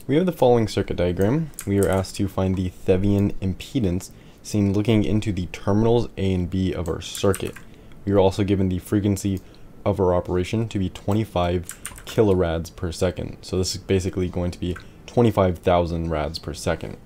We have the following circuit diagram. We are asked to find the Thévenin impedance seen looking into the terminals A and B of our circuit. We are also given the frequency of our operation to be 25 kilorads per second. So this is basically going to be 25,000 rads per second.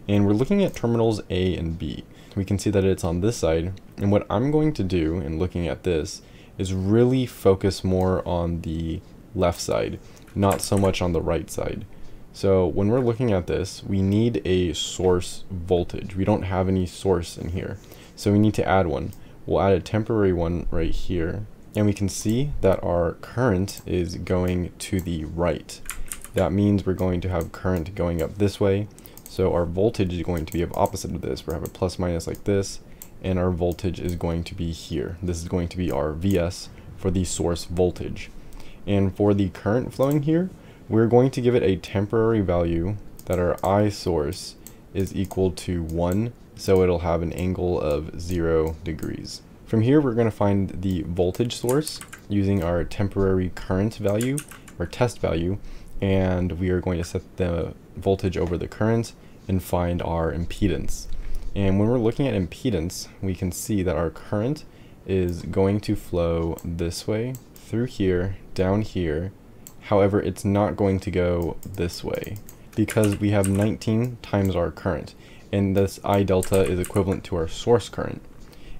And we're looking at terminals A and B. We can see that it's on this side. And what I'm going to do in looking at this is really focus more on the left side, not so much on the right side. So when we're looking at this, we need a source voltage. We don't have any source in here, so we need to add one. We'll add a temporary one right here, and we can see that our current is going to the right. That means we're going to have current going up this way, so our voltage is going to be of opposite of this. We have a plus minus like this, and our voltage is going to be here. This is going to be our Vs for the source voltage. And for the current flowing here, we're going to give it a temporary value that our I source is equal to 1, so it'll have an angle of 0 degrees. From here, we're going to find the voltage source using our temporary current value, or test value, and we are going to set the voltage over the current and find our impedance. And when we're looking at impedance, we can see that our current is going to flow this way, through here, down here. However, it's not going to go this way because we have 19 times our current, and this I delta is equivalent to our source current.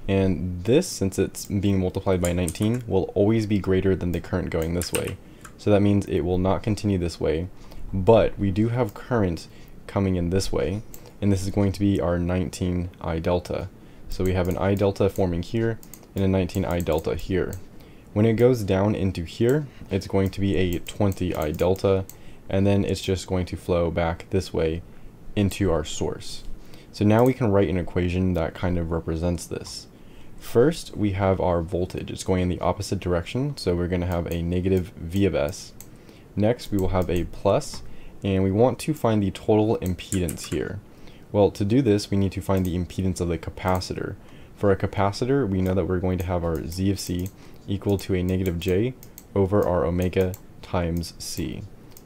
And this, since it's being multiplied by 19, will always be greater than the current going this way. So that means it will not continue this way, but we do have current coming in this way, and this is going to be our 19 I delta. So we have an I delta forming here and a 19 I delta here. When it goes down into here, it's going to be a 20 I delta, and then it's just going to flow back this way into our source. So now we can write an equation that kind of represents this. First, we have our voltage. It's going in the opposite direction, so we're going to have a negative V of S. Next, we will have a plus, and we want to find the total impedance here. Well, to do this, we need to find the impedance of the capacitor. For a capacitor, we know that we're going to have our Z of C equal to a negative J over our omega times C.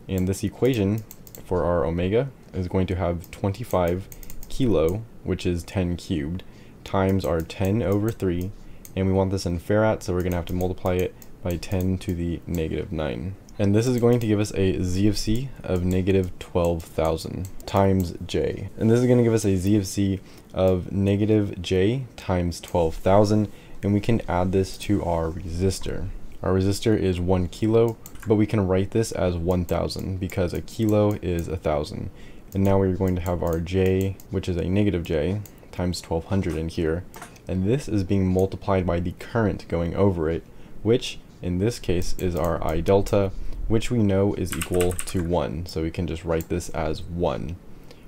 And this equation for our omega is going to have 25 kilo, which is 10 cubed, times our 10 over 3, and we want this in farad, so we're going to have to multiply it by 10 to the negative 9. And this is going to give us a Z of C of negative 12,000 times J. And this is going to give us a Z of C of negative J times 12,000, and we can add this to our resistor. Our resistor is 1 kilo, but we can write this as 1,000 because a kilo is 1,000. And now we're going to have our J, which is a negative J, times 1200 in here, and this is being multiplied by the current going over it, which in this case is our I delta, which we know is equal to 1, so we can just write this as 1.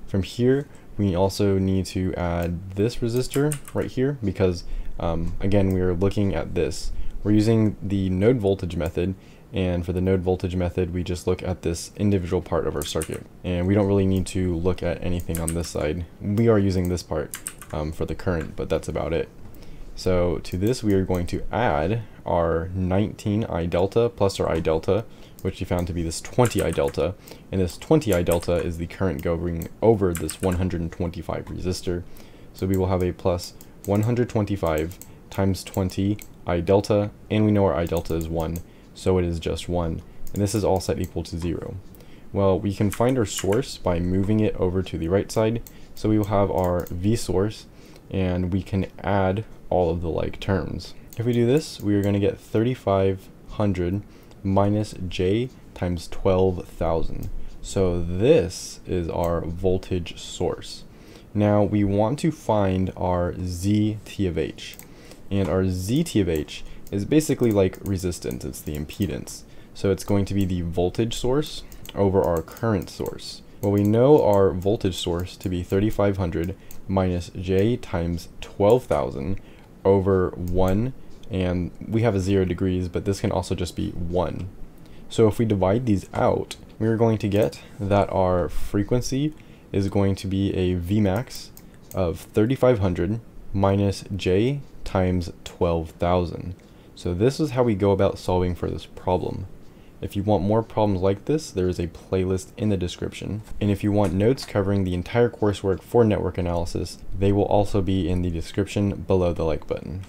From here, we also need to add this resistor right here because again, we are looking at this. We're using the node voltage method, and for the node voltage method, we just look at this individual part of our circuit, and we don't really need to look at anything on this side. We are using this part for the current, but that's about it. So to this, we are going to add our 19 I delta plus our I delta, which we found to be this 20 I delta, and this 20 I delta is the current going over this 125 resistor. So we will have a plus 125 times 20 I delta, and we know our I delta is 1, so it is just 1, and this is all set equal to 0. Well, we can find our source by moving it over to the right side, so we will have our V source, and we can add all of the like terms. If we do this, we are going to get 3,500 minus J times 12,000. So this is our voltage source. Now we want to find our ZT of H, and our ZT of H is basically like resistance. It's the impedance. So it's going to be the voltage source over our current source. Well, we know our voltage source to be 3,500 minus J times 12,000 over 1, and we have a 0 degrees, but this can also just be 1. So if we divide these out, we're going to get that our frequency is going to be a Vmax of 3,500 minus J times 12,000. So this is how we go about solving for this problem. If you want more problems like this, there is a playlist in the description. And if you want notes covering the entire coursework for network analysis, they will also be in the description below the like button.